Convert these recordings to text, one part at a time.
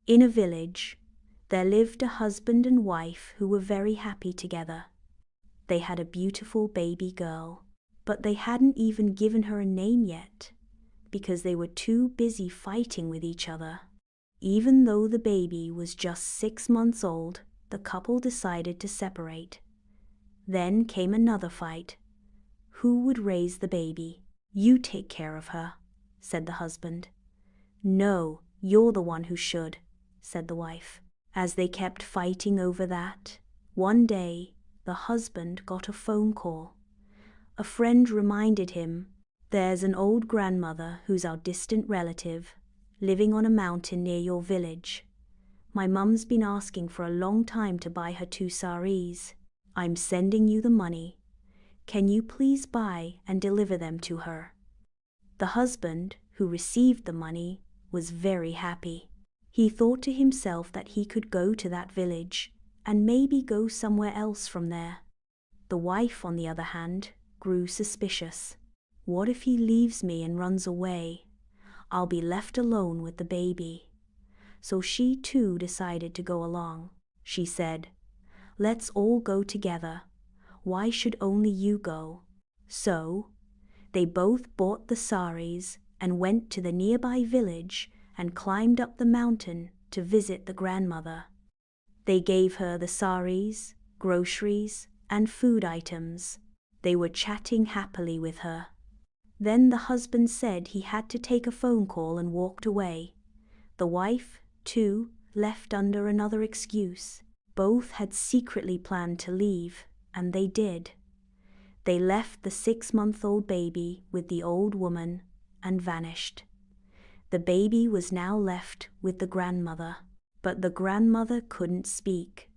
In a village, there lived a husband and wife who were very happy together. They had a beautiful baby girl, but they hadn't even given her a name yet, because they were too busy fighting with each other. Even though the baby was just 6 months old, the couple decided to separate. Then came another fight. Who would raise the baby? You take care of her, said the husband. No, you're the one who should, said the wife. As they kept fighting over that, one day the husband got a phone call. A friend reminded him, there's an old grandmother who's our distant relative, living on a mountain near your village. My mum's been asking for a long time to buy her 2 saris. I'm sending you the money. Can you please buy and deliver them to her? The husband, who received the money, was very happy. He thought to himself that he could go to that village and maybe go somewhere else from there. The wife, on the other hand, grew suspicious. What if he leaves me and runs away? I'll be left alone with the baby. So she too decided to go along. She said, let's all go together. Why should only you go? So they both bought the saris and went to the nearby village and climbed up the mountain to visit the grandmother. They gave her the saris, groceries, and food items. They were chatting happily with her. Then the husband said he had to take a phone call and walked away. The wife, too, left under another excuse. Both had secretly planned to leave, and they did. They left the 6-month-old baby with the old woman and vanished. The baby was now left with the grandmother, but the grandmother couldn't speak.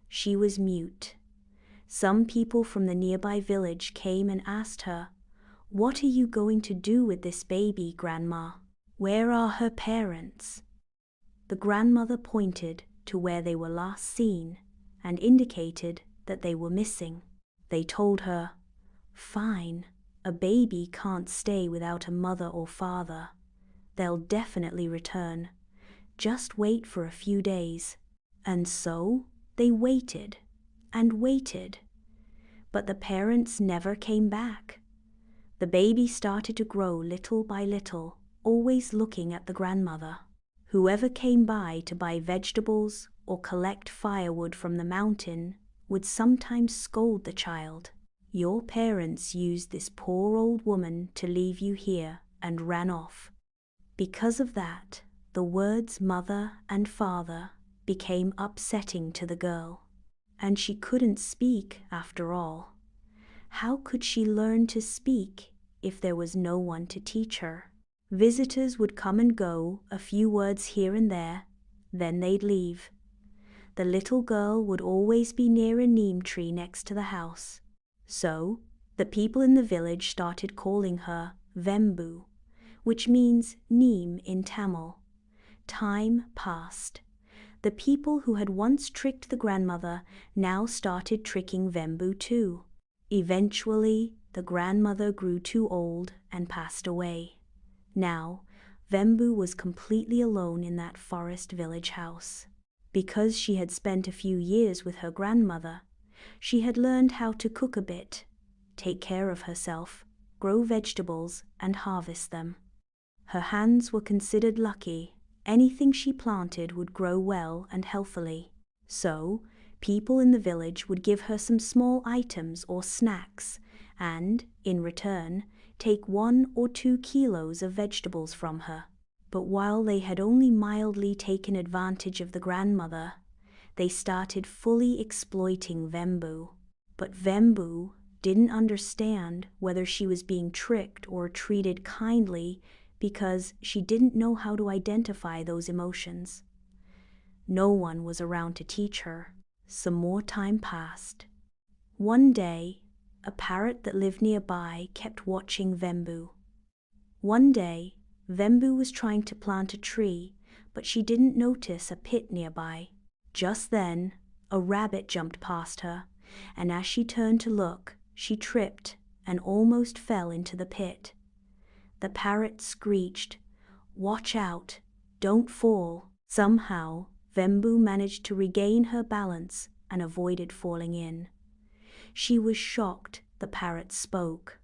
She was mute. Some people from the nearby village came and asked her, what are you going to do with this baby, Grandma? Where are her parents? The grandmother pointed to where they were last seen and indicated that they were missing. They told her, fine, a baby can't stay without a mother or father. They'll definitely return. Just wait for a few days. And so they waited and waited. But the parents never came back. The baby started to grow little by little, always looking at the grandmother. Whoever came by to buy vegetables or collect firewood from the mountain would sometimes scold the child. Your parents used this poor old woman to leave you here and ran off. Because of that, the words mother and father became upsetting to the girl, and she couldn't speak after all. How could she learn to speak if there was no one to teach her? Visitors would come and go, a few words here and there, then they'd leave. The little girl would always be near a neem tree next to the house. So the people in the village started calling her Vembu, which means neem in Tamil. Time passed. The people who had once tricked the grandmother now started tricking Vembu too. Eventually, the grandmother grew too old and passed away. Now, Vembu was completely alone in that forest village house. Because she had spent a few years with her grandmother, she had learned how to cook a bit, take care of herself, grow vegetables, and harvest them. Her hands were considered lucky. Anything she planted would grow well and healthily. So, people in the village would give her some small items or snacks and, in return, take 1 or 2 kilos of vegetables from her. But while they had only mildly taken advantage of the grandmother, they started fully exploiting Vembu. But Vembu didn't understand whether she was being tricked or treated kindly because she didn't know how to identify those emotions. No one was around to teach her. Some more time passed. One day, a parrot that lived nearby kept watching Vembu. One day, Vembu was trying to plant a tree, but she didn't notice a pit nearby. Just then, a rabbit jumped past her, and as she turned to look, she tripped and almost fell into the pit. The parrot screeched, "Watch out, don't fall," Somehow, Vembu managed to regain her balance and avoided falling in. She was shocked the parrot spoke.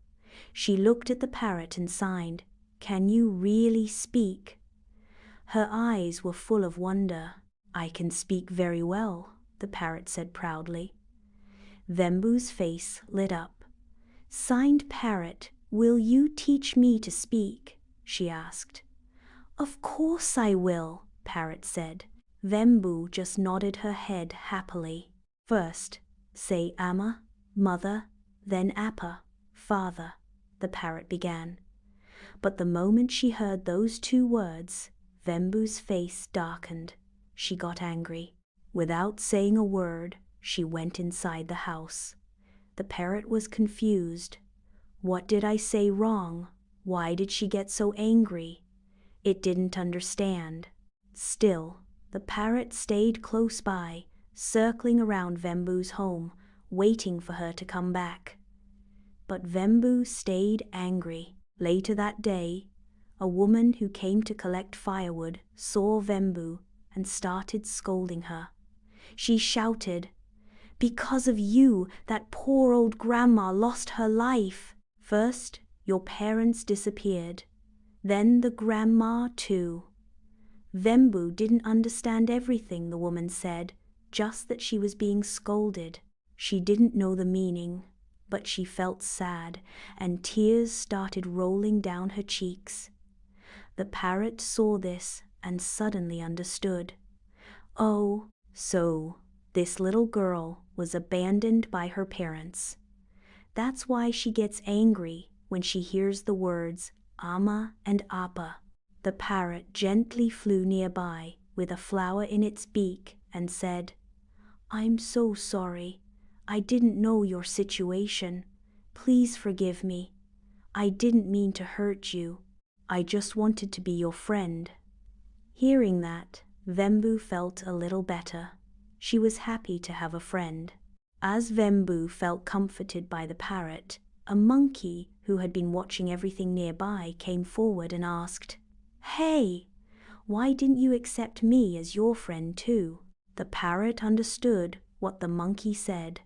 She looked at the parrot and sighed, "Can you really speak?" Her eyes were full of wonder. "I can speak very well," the parrot said proudly. Vembu's face lit up. "Signed parrot, will you teach me to speak?" she asked. "Of course I will," parrot said. Vembu just nodded her head happily. "First, say Amma, mother, then Appa, father," the parrot began. But the moment she heard those 2 words, Vembu's face darkened. She got angry. Without saying a word, she went inside the house. The parrot was confused. What did I say wrong? Why did she get so angry? It didn't understand. Still, the parrot stayed close by, circling around Vembu's home, waiting for her to come back. But Vembu stayed angry. Later that day, a woman who came to collect firewood saw Vembu and started scolding her. She shouted, "Because of you, that poor old grandma lost her life. First, your parents disappeared. Then the grandma too." Vembu didn't understand everything the woman said, just that she was being scolded. She didn't know the meaning, but she felt sad, and tears started rolling down her cheeks. The parrot saw this and suddenly understood. Oh, so this little girl was abandoned by her parents. That's why she gets angry when she hears the words Amma and Appa. The parrot gently flew nearby with a flower in its beak and said, "I'm so sorry. I didn't know your situation. Please forgive me. I didn't mean to hurt you. I just wanted to be your friend." Hearing that, Vembu felt a little better. She was happy to have a friend. As Vembu felt comforted by the parrot, a monkey who had been watching everything nearby came forward and asked, "Hey, why didn't you accept me as your friend too?" The parrot understood what the monkey said,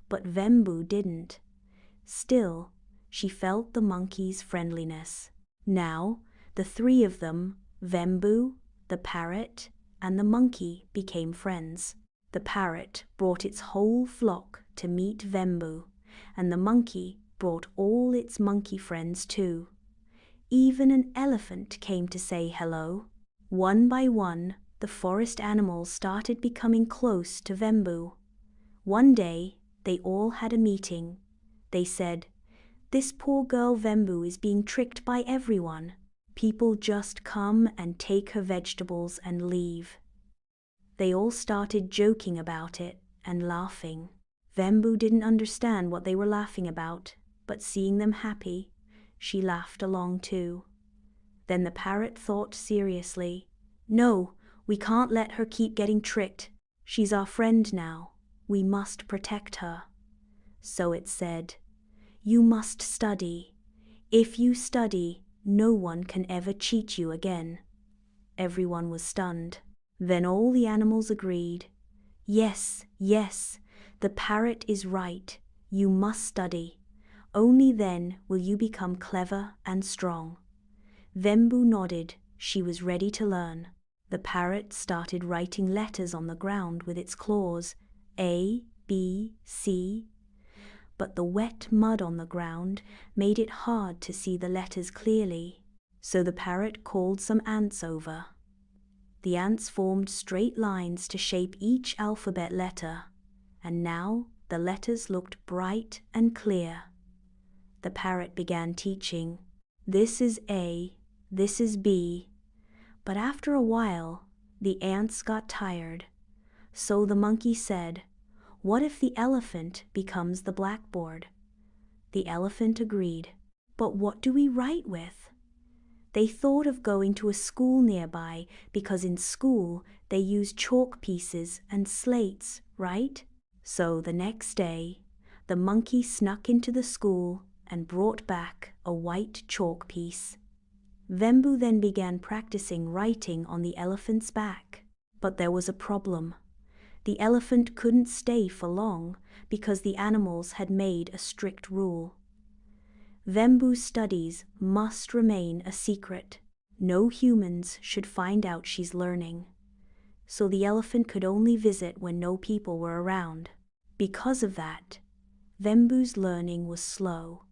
but Vembu didn't. Still, she felt the monkey's friendliness. Now, the 3 of them, Vembu, the parrot, and the monkey, became friends. The parrot brought its whole flock to meet Vembu, and the monkey brought all its monkey friends too. Even an elephant came to say hello. One by one, the forest animals started becoming close to Vembu. One day, they all had a meeting. They said, "This poor girl Vembu is being tricked by everyone. People just come and take her vegetables and leave." They all started joking about it and laughing. Vembu didn't understand what they were laughing about, but seeing them happy, she laughed along too. Then the parrot thought seriously, "No, we can't let her keep getting tricked. She's our friend now. We must protect her." So it said, "You must study. If you study, no one can ever cheat you again." Everyone was stunned. Then all the animals agreed. "Yes, yes, the parrot is right. You must study. Only then will you become clever and strong." Vembu nodded. She was ready to learn. The parrot started writing letters on the ground with its claws, A, B, C. But the wet mud on the ground made it hard to see the letters clearly. So the parrot called some ants over. The ants formed straight lines to shape each alphabet letter, and now the letters looked bright and clear. The parrot began teaching. "This is A, this is B." But after a while, the ants got tired. So the monkey said, "What if the elephant becomes the blackboard?" The elephant agreed. "But what do we write with?" They thought of going to a school nearby because in school they use chalk pieces and slates, right? So the next day, the monkey snuck into the school and brought back a white chalk piece. Vembu then began practicing writing on the elephant's back. But there was a problem. The elephant couldn't stay for long because the animals had made a strict rule. Vembu's studies must remain a secret. No humans should find out she's learning. So the elephant could only visit when no people were around. Because of that, Vembu's learning was slow,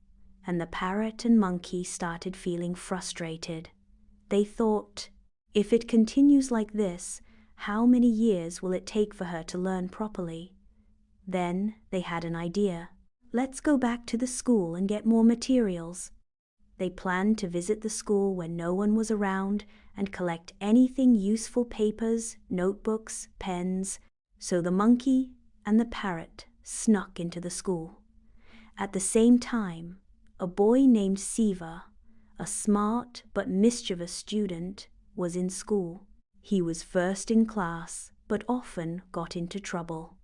and the parrot and monkey started feeling frustrated. They thought, if it continues like this, how many years will it take for her to learn properly? Then they had an idea. Let's go back to the school and get more materials. They planned to visit the school when no one was around and collect anything useful: papers, notebooks, pens. So the monkey and the parrot snuck into the school. At the same time, a boy named Shiva, a smart but mischievous student, was in school. He was first in class, but often got into trouble.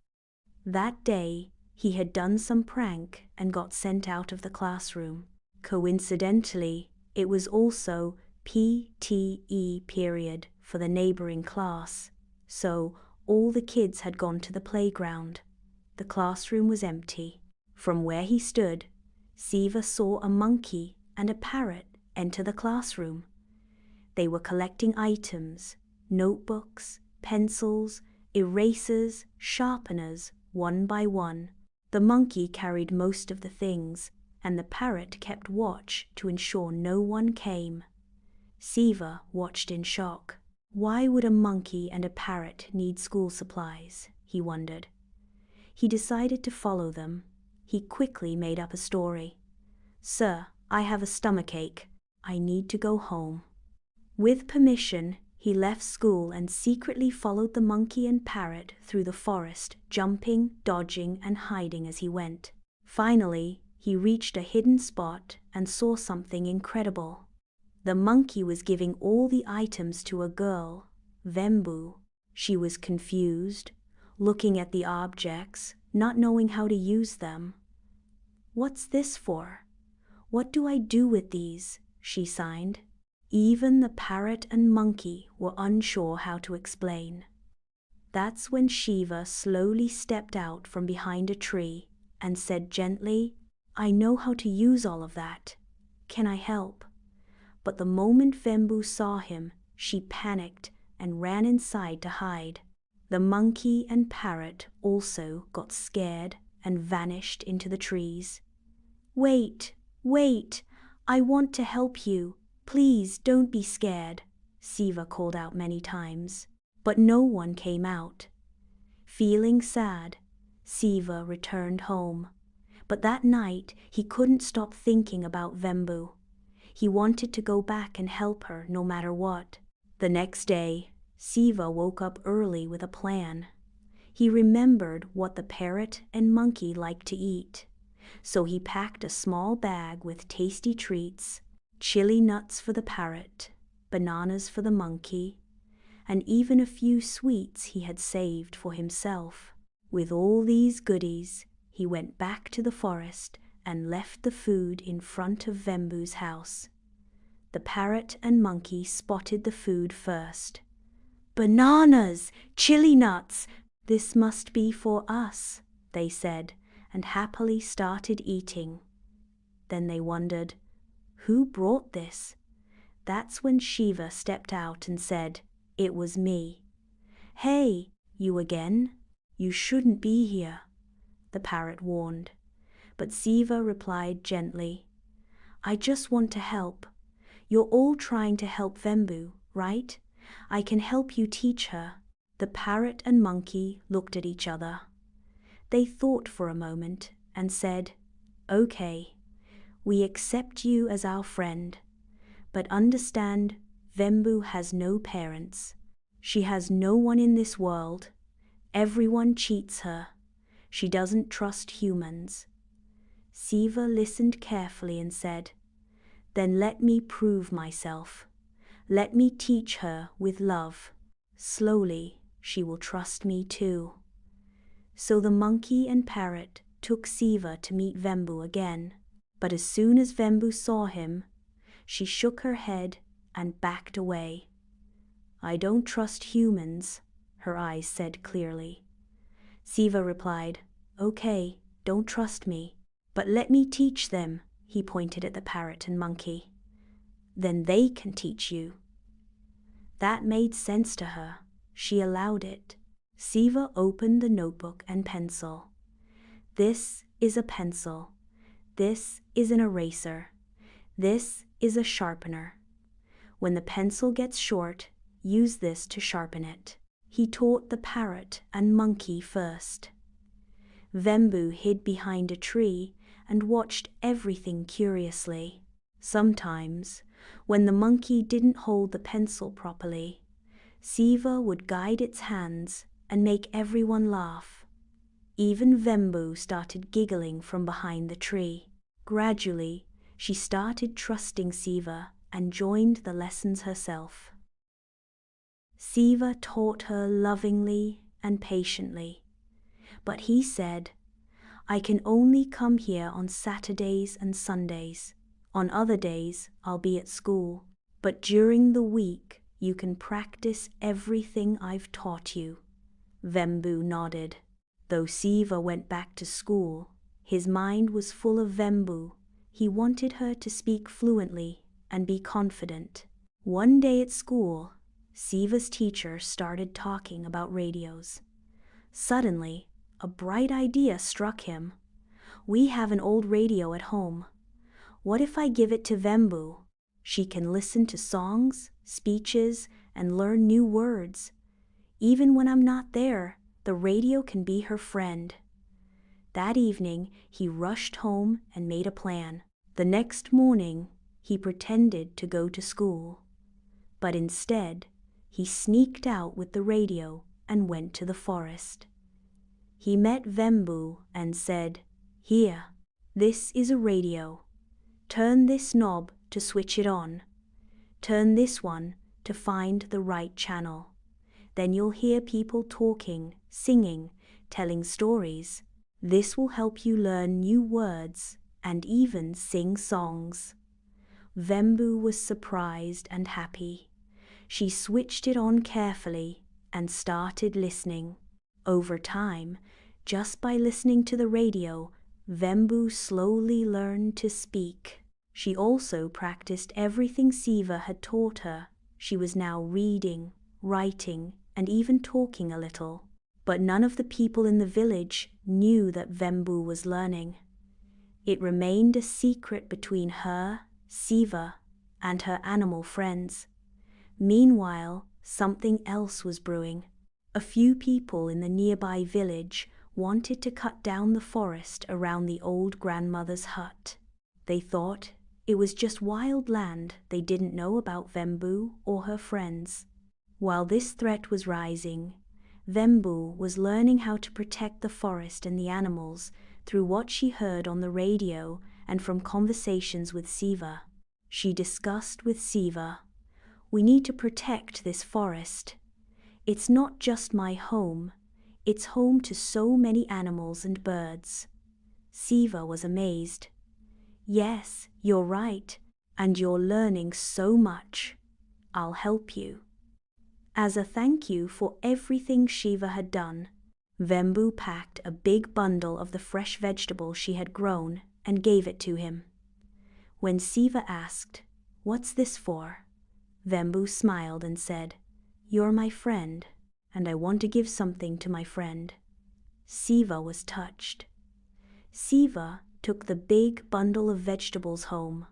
That day, he had done some prank and got sent out of the classroom. Coincidentally, it was also PTE period for the neighboring class, so all the kids had gone to the playground. The classroom was empty. From where he stood, Shiva saw a monkey and a parrot enter the classroom. They were collecting items: notebooks, pencils, erasers, sharpeners, one by one. The monkey carried most of the things, and the parrot kept watch to ensure no one came. Shiva watched in shock. Why would a monkey and a parrot need school supplies? He wondered. He decided to follow them. He quickly made up a story. "Sir, I have a stomachache. I need to go home." With permission, he left school and secretly followed the monkey and parrot through the forest, jumping, dodging, and hiding as he went. Finally, he reached a hidden spot and saw something incredible. The monkey was giving all the items to a girl, Vembu. She was confused, looking at the objects, not knowing how to use them. "What's this for? What do I do with these?" she signed. Even the parrot and monkey were unsure how to explain. That's when Shiva slowly stepped out from behind a tree and said gently, "I know how to use all of that. Can I help?" But the moment Vembu saw him, she panicked and ran inside to hide. The monkey and parrot also got scared and vanished into the trees. "Wait, wait! I want to help you. Please don't be scared," Shiva called out many times, but no one came out. Feeling sad, Shiva returned home. But that night, he couldn't stop thinking about Vembu. He wanted to go back and help her no matter what. The next day, Shiva woke up early with a plan. He remembered what the parrot and monkey liked to eat, so he packed a small bag with tasty treats: chili nuts for the parrot, bananas for the monkey, and even a few sweets he had saved for himself. With all these goodies, he went back to the forest and left the food in front of Vembu's house. The parrot and monkey spotted the food first. "Bananas! Chili nuts! This must be for us," they said, and happily started eating. Then they wondered, who brought this? That's when Shiva stepped out and said, "It was me." "Hey, you again? You shouldn't be here," the parrot warned. But Shiva replied gently, "I just want to help. You're all trying to help Vembu, right? I can help you teach her." The parrot and monkey looked at each other. They thought for a moment and said, "Okay, we accept you as our friend, but understand Vembu has no parents. She has no one in this world. Everyone cheats her. She doesn't trust humans." Shiva listened carefully and said, "Then let me prove myself. Let me teach her with love. Slowly, she will trust me too." So the monkey and parrot took Shiva to meet Vembu again. But as soon as Vembu saw him, she shook her head and backed away. "I don't trust humans," her eyes said clearly. Shiva replied, "Okay, don't trust me, but let me teach them," he pointed at the parrot and monkey. "Then they can teach you." That made sense to her. She allowed it. Shiva opened the notebook and pencil. "This is a pencil. This is an eraser. This is a sharpener. When the pencil gets short, use this to sharpen it." He taught the parrot and monkey first. Vembu hid behind a tree and watched everything curiously. Sometimes, when the monkey didn't hold the pencil properly, Shiva would guide its hands and make everyone laugh. Even Vembu started giggling from behind the tree. Gradually, she started trusting Shiva and joined the lessons herself. Shiva taught her lovingly and patiently, but he said, "I can only come here on Saturdays and Sundays. On other days, I'll be at school, but during the week, you can practice everything I've taught you." Vembu nodded. Though Shiva went back to school, his mind was full of Vembu. He wanted her to speak fluently and be confident. One day at school, Shiva's teacher started talking about radios. Suddenly, a bright idea struck him. "We have an old radio at home. What if I give it to Vembu? She can listen to songs, speeches, and learn new words. Even when I'm not there, the radio can be her friend." That evening, he rushed home and made a plan. The next morning, he pretended to go to school. But instead, he sneaked out with the radio and went to the forest. He met Vembu and said, "Here, this is a radio. Turn this knob to switch it on. Turn this one to find the right channel. Then you'll hear people talking, singing, telling stories. This will help you learn new words and even sing songs." Vembu was surprised and happy. She switched it on carefully and started listening. Over time, just by listening to the radio, Vembu slowly learned to speak. She also practiced everything Shiva had taught her. She was now reading, writing, and even talking a little. But none of the people in the village knew that Vembu was learning. It remained a secret between her, Shiva, and her animal friends. Meanwhile, something else was brewing. A few people in the nearby village wanted to cut down the forest around the old grandmother's hut. They thought it was just wild land. They didn't know about Vembu or her friends. While this threat was rising, Vembu was learning how to protect the forest and the animals through what she heard on the radio and from conversations with Shiva. She discussed with Shiva, "We need to protect this forest. It's not just my home, it's home to so many animals and birds." Shiva was amazed. "Yes, you're right, and you're learning so much. I'll help you." As a thank you for everything Shiva had done, Vembu packed a big bundle of the fresh vegetables she had grown and gave it to him. When Shiva asked, "What's this for?" Vembu smiled and said, "You're my friend, and I want to give something to my friend." Shiva was touched. Shiva took the big bundle of vegetables home.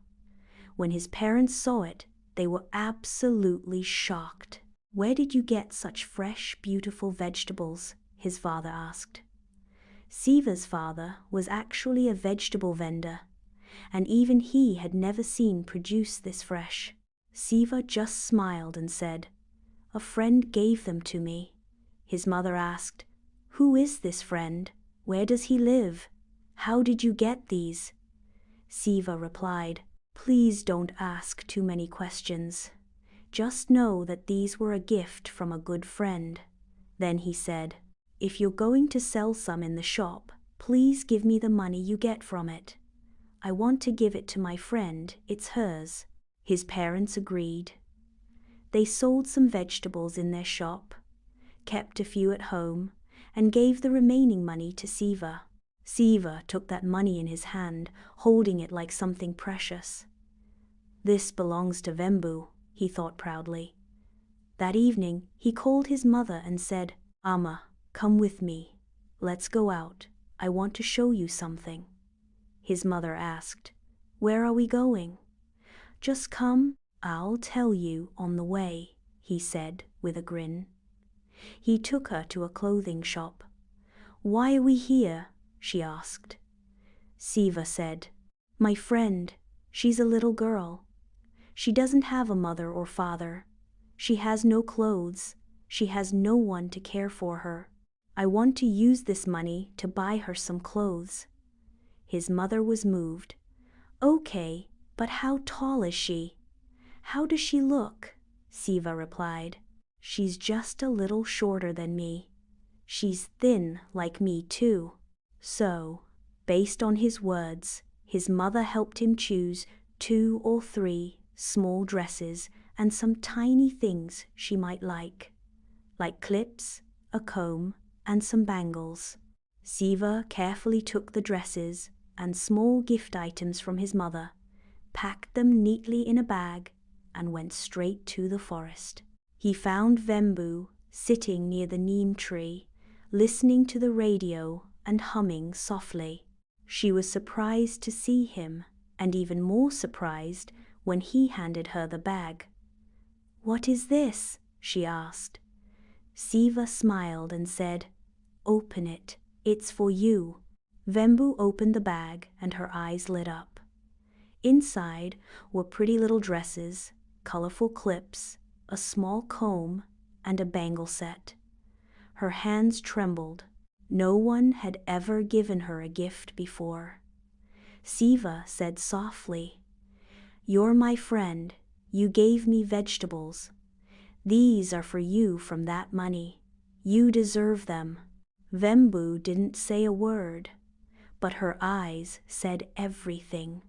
When his parents saw it, they were absolutely shocked. "Where did you get such fresh, beautiful vegetables?" his father asked. Shiva's father was actually a vegetable vendor, and even he had never seen produce this fresh. Shiva just smiled and said, "A friend gave them to me." His mother asked, "Who is this friend? Where does he live? How did you get these?" Shiva replied, "Please don't ask too many questions. Just know that these were a gift from a good friend." Then he said, "If you're going to sell some in the shop, please give me the money you get from it. I want to give it to my friend, it's hers." His parents agreed. They sold some vegetables in their shop. kept a few at home, and gave the remaining money to Shiva. Shiva took that money in his hand, holding it like something precious. "This belongs to Vembu," he thought proudly. That evening, he called his mother and said, "Amma, come with me. Let's go out. I want to show you something." His mother asked, "Where are we going?" "Just come, I'll tell you on the way," he said with a grin. He took her to a clothing shop. "Why are we here?" she asked. Shiva said, "My friend, she's a little girl. She doesn't have a mother or father. She has no clothes. She has no one to care for her. I want to use this money to buy her some clothes." His mother was moved. "Okay, but how tall is she?" "How does she look?" Shiva replied. "She's just a little shorter than me. She's thin like me too." So, based on his words, his mother helped him choose 2 or 3 small dresses and some tiny things she might like clips, a comb, and some bangles. Shiva carefully took the dresses and small gift items from his mother, packed them neatly in a bag, and went straight to the forest. He found Vembu sitting near the neem tree, listening to the radio and humming softly. She was surprised to see him, and even more surprised when he handed her the bag. "What is this?" she asked. Shiva smiled and said, "Open it. It's for you." Vembu opened the bag and her eyes lit up. Inside were pretty little dresses, colorful clips, a small comb, and a bangle set. Her hands trembled. No one had ever given her a gift before. Shiva said softly, "You're my friend. You gave me vegetables. These are for you from that money. You deserve them." Vembu didn't say a word, but her eyes said everything.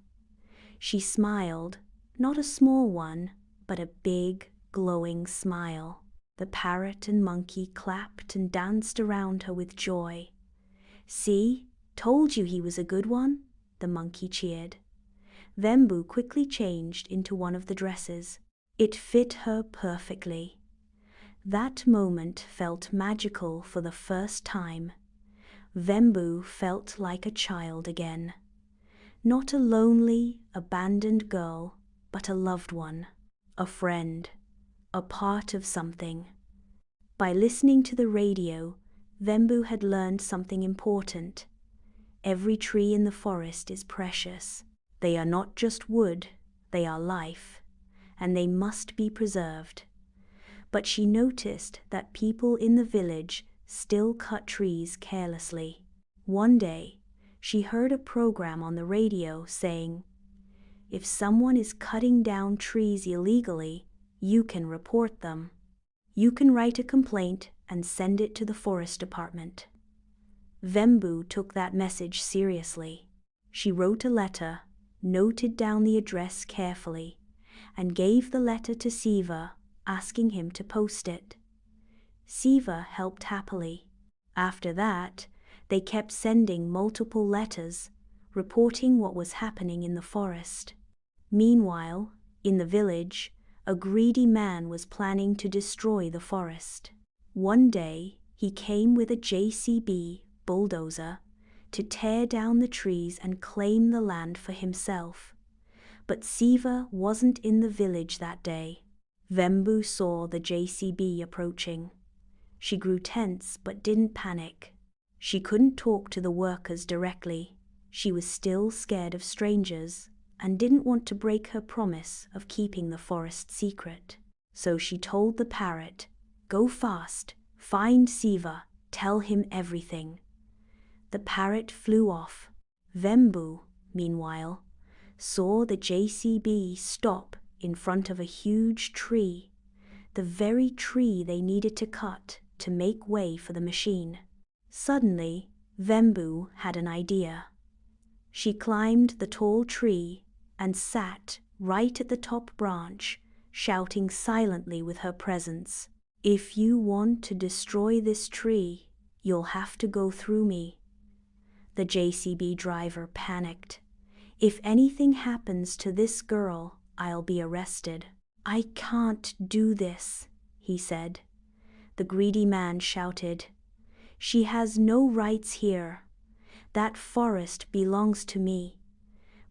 She smiled, not a small one, but a big, glowing smile. The parrot and monkey clapped and danced around her with joy. "See, told you he was a good one," the monkey cheered. Vembu quickly changed into one of the dresses. It fit her perfectly. That moment felt magical for the first time. Vembu felt like a child again. Not a lonely, abandoned girl, but a loved one, a friend, a part of something. By listening to the radio, Vembu had learned something important. Every tree in the forest is precious. They are not just wood, they are life, and they must be preserved. But she noticed that people in the village still cut trees carelessly. One day, she heard a program on the radio saying, "If someone is cutting down trees illegally, you can report them. You can write a complaint and send it to the forest department." Vembu took that message seriously. She wrote a letter, noted down the address carefully, and gave the letter to Shiva, asking him to post it. Shiva helped happily. After that, they kept sending multiple letters, reporting what was happening in the forest. Meanwhile, in the village, a greedy man was planning to destroy the forest. One day, he came with a JCB bulldozer to tear down the trees and claim the land for himself. But Shiva wasn't in the village that day. Vembu saw the JCB approaching. She grew tense but didn't panic. She couldn't talk to the workers directly. She was still scared of strangers and didn't want to break her promise of keeping the forest secret. So she told the parrot, "Go fast, find Shiva, tell him everything." The parrot flew off. Vembu, meanwhile, saw the JCB stop in front of a huge tree, the very tree they needed to cut to make way for the machine. Suddenly, Vembu had an idea. She climbed the tall tree and sat right at the top branch, shouting silently with her presence, If you want to destroy this tree, you'll have to go through me. The JCB driver panicked. If anything happens to this girl, I'll be arrested. I can't do this, he said. The greedy man shouted, She has no rights here. That forest belongs to me.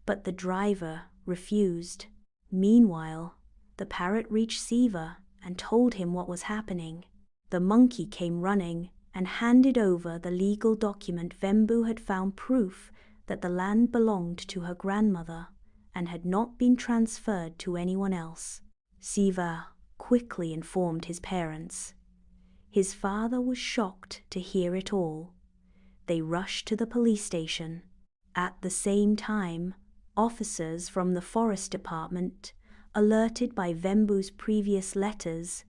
But the driver refused. Meanwhile, the parrot reached Shiva and told him what was happening. The monkey came running and handed over the legal document. Vembu had found proof that the land belonged to her grandmother and had not been transferred to anyone else. Shiva quickly informed his parents. His father was shocked to hear it all. They rushed to the police station. At the same time, officers from the forest department, alerted by Vembu's previous letters,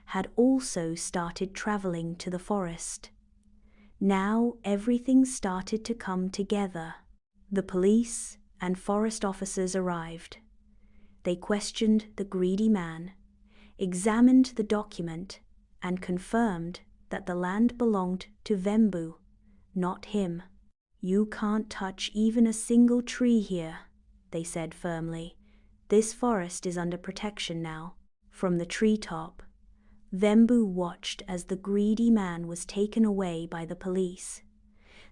had also started traveling to the forest. Now everything started to come together. The police and forest officers arrived. They questioned the greedy man, examined the document, and confirmed that the land belonged to Vembu, not him. You can't touch even a single tree here, they said firmly. This forest is under protection now. From the treetop, Vembu watched as the greedy man was taken away by the police.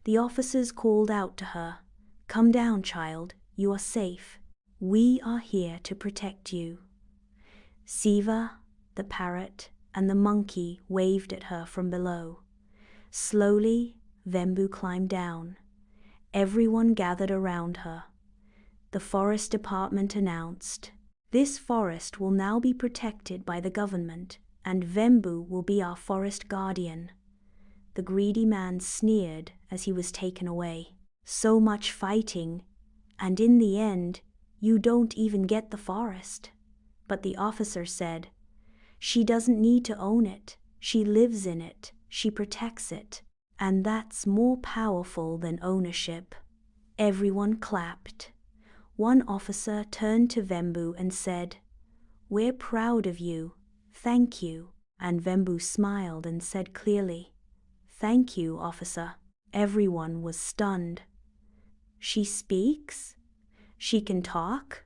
The officers called out to her, Come down, child, you are safe. We are here to protect you. Shiva, the parrot, and the monkey waved at her from below. Slowly, Vembu climbed down. Everyone gathered around her. The forest department announced, This forest will now be protected by the government, and Vembu will be our forest guardian. The greedy man sneered as he was taken away. So much fighting, and in the end, you don't even get the forest. But the officer said, She doesn't need to own it. She lives in it. She protects it. And that's more powerful than ownership. Everyone clapped. One officer turned to Vembu and said, We're proud of you. Thank you. And Vembu smiled and said clearly, Thank you, officer. Everyone was stunned. She speaks? She can talk?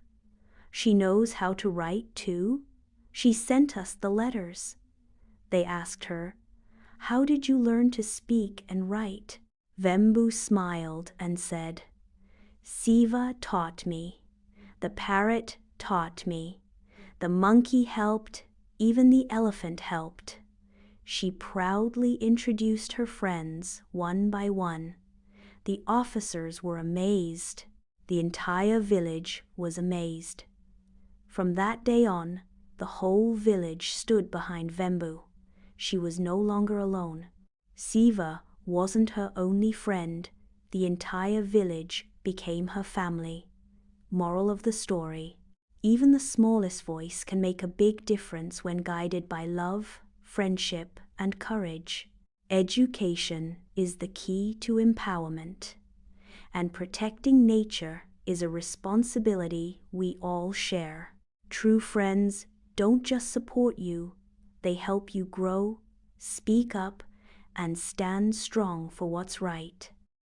She knows how to write too? She sent us the letters. They asked her, How did you learn to speak and write? Vembu smiled and said, Shiva taught me. The parrot taught me. The monkey helped. Even the elephant helped. She proudly introduced her friends one by one. The officers were amazed. The entire village was amazed. From that day on, the whole village stood behind Vembu. She was no longer alone. Shiva wasn't her only friend. The entire village became her family. Moral of the story: even the smallest voice can make a big difference when guided by love, friendship, and courage. Education is the key to empowerment, and protecting nature is a responsibility we all share. True friends don't just support you, they help you grow, speak up, and stand strong for what's right.